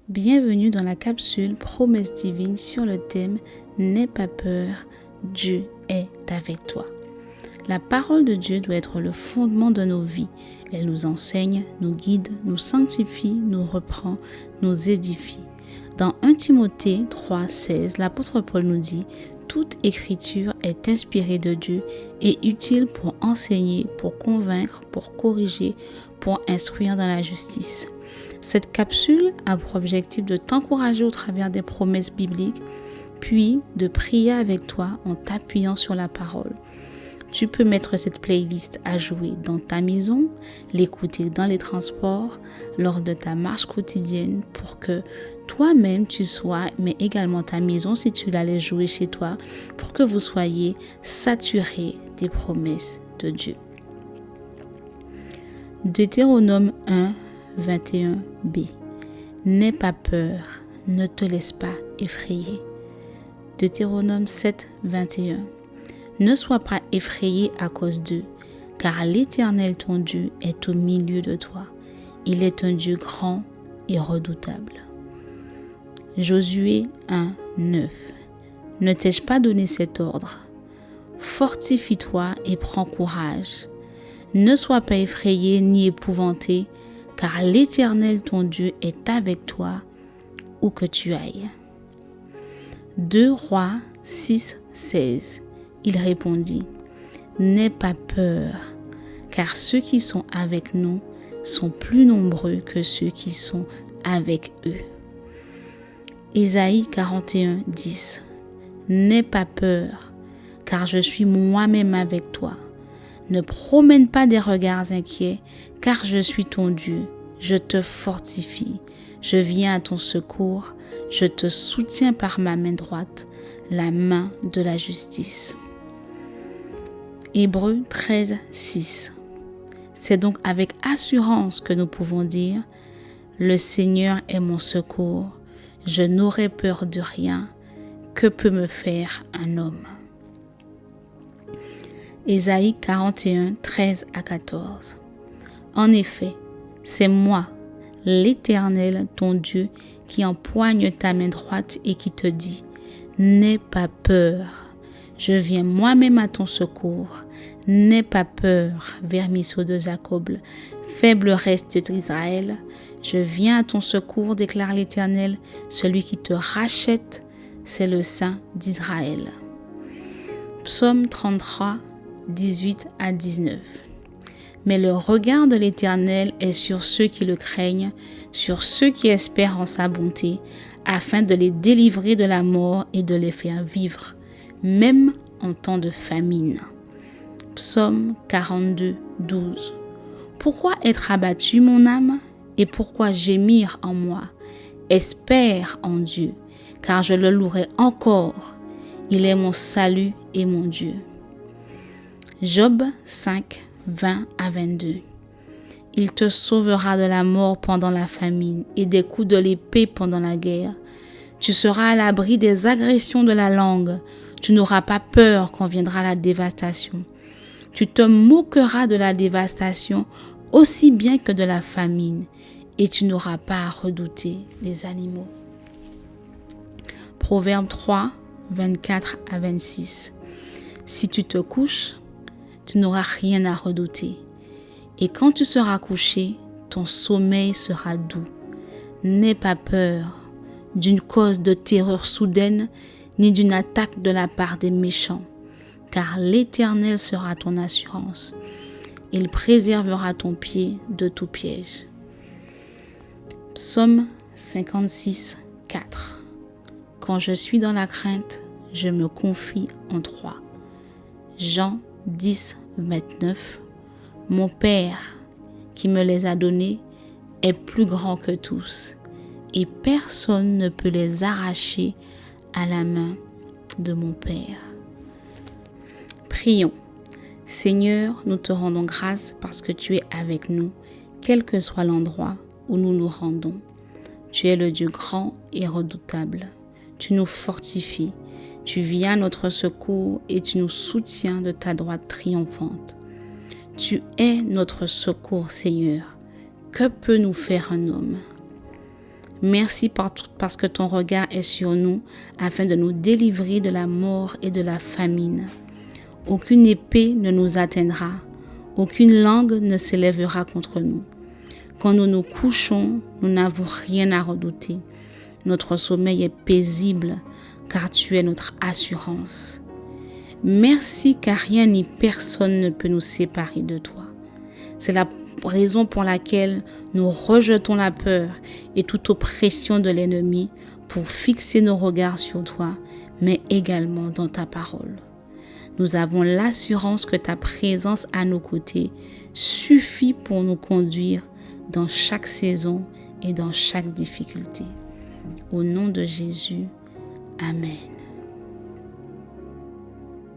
Bienvenue dans la capsule Promesse divine sur le thème « N'aie pas peur, Dieu est avec toi ». La parole de Dieu doit être le fondement de nos vies. Elle nous enseigne, nous guide, nous sanctifie, nous reprend, nous édifie. Dans 1 Timothée 3,16, l'apôtre Paul nous dit « Toute écriture est inspirée de Dieu et utile pour enseigner, pour convaincre, pour corriger, pour instruire dans la justice. » Cette capsule a pour objectif de t'encourager au travers des promesses bibliques, puis de prier avec toi en t'appuyant sur la parole. Tu peux mettre cette playlist à jouer dans ta maison, l'écouter dans les transports, lors de ta marche quotidienne pour que toi-même tu sois, mais également ta maison si tu l'allais jouer chez toi, pour que vous soyez saturés des promesses de Dieu. Deutéronome 1, 21b. N'aie pas peur, ne te laisse pas effrayer. Deutéronome 7, 21. Ne sois pas effrayé à cause d'eux, car l'Éternel ton Dieu est au milieu de toi. Il est un Dieu grand et redoutable. Josué 1, 9. Ne t'ai-je pas donné cet ordre? Fortifie-toi et prends courage. Ne sois pas effrayé ni épouvanté, car l'Éternel ton Dieu est avec toi où que tu ailles. 2 Rois 6, 16. Il répondit, n'aie pas peur, car ceux qui sont avec nous sont plus nombreux que ceux qui sont avec eux. Ésaïe 41, 10. N'aie pas peur, car je suis moi-même avec toi. Ne promène pas des regards inquiets, car je suis ton Dieu. Je te fortifie, je viens à ton secours, je te soutiens par ma main droite, la main de la justice. Hébreux 13, 6. C'est donc avec assurance que nous pouvons dire « Le Seigneur est mon secours, je n'aurai peur de rien, que peut me faire un homme ?» Ésaïe 41, 13 à 14. En effet, c'est moi, l'Éternel, ton Dieu, qui empoigne ta main droite et qui te dit « N'aie pas peur, je viens moi-même à ton secours. N'aie pas peur, vermisseau de Jacob, faible reste d'Israël. Je viens à ton secours, déclare l'Éternel, celui qui te rachète, c'est le Saint d'Israël. » Psaume 33, 18 à 19. Mais le regard de l'Éternel est sur ceux qui le craignent, sur ceux qui espèrent en sa bonté, afin de les délivrer de la mort et de les faire vivre, même en temps de famine. Psaume 42, 12. Pourquoi être abattu, mon âme, et pourquoi gémir en moi? Espère en Dieu, car je le louerai encore. Il est mon salut et mon Dieu. Job 5, 20 à 22. Il te sauvera de la mort pendant la famine et des coups de l'épée pendant la guerre. Tu seras à l'abri des agressions de la langue. Tu n'auras pas peur quand viendra la dévastation. Tu te moqueras de la dévastation aussi bien que de la famine, et tu n'auras pas à redouter les animaux. Proverbe 3, 24 à 26. Si tu te couches, tu n'auras rien à redouter. Et quand tu seras couché, ton sommeil sera doux. N'aie pas peur d'une cause de terreur soudaine, ni d'une attaque de la part des méchants, car l'Éternel sera ton assurance. Il préservera ton pied de tout piège. Psaume 56, 4. Quand je suis dans la crainte, je me confie en toi. Jean 10, 29. Mon Père, qui me les a donnés, est plus grand que tous, et personne ne peut les arracher à la main de mon Père. Prions. Seigneur, nous te rendons grâce parce que tu es avec nous, quel que soit l'endroit où nous nous rendons. Tu es le Dieu grand et redoutable. Tu nous fortifies, tu viens à notre secours et tu nous soutiens de ta droite triomphante. Tu es notre secours, Seigneur. Que peut nous faire un homme? Merci parce que ton regard est sur nous afin de nous délivrer de la mort et de la famine. Aucune épée ne nous atteindra, aucune langue ne s'élèvera contre nous. Quand nous nous couchons, nous n'avons rien à redouter. Notre sommeil est paisible car tu es notre assurance. Merci car rien ni personne ne peut nous séparer de toi. C'est la raison pour laquelle nous rejetons la peur et toute oppression de l'ennemi pour fixer nos regards sur toi, mais également dans ta parole. Nous avons l'assurance que ta présence à nos côtés suffit pour nous conduire dans chaque saison et dans chaque difficulté. Au nom de Jésus, Amen.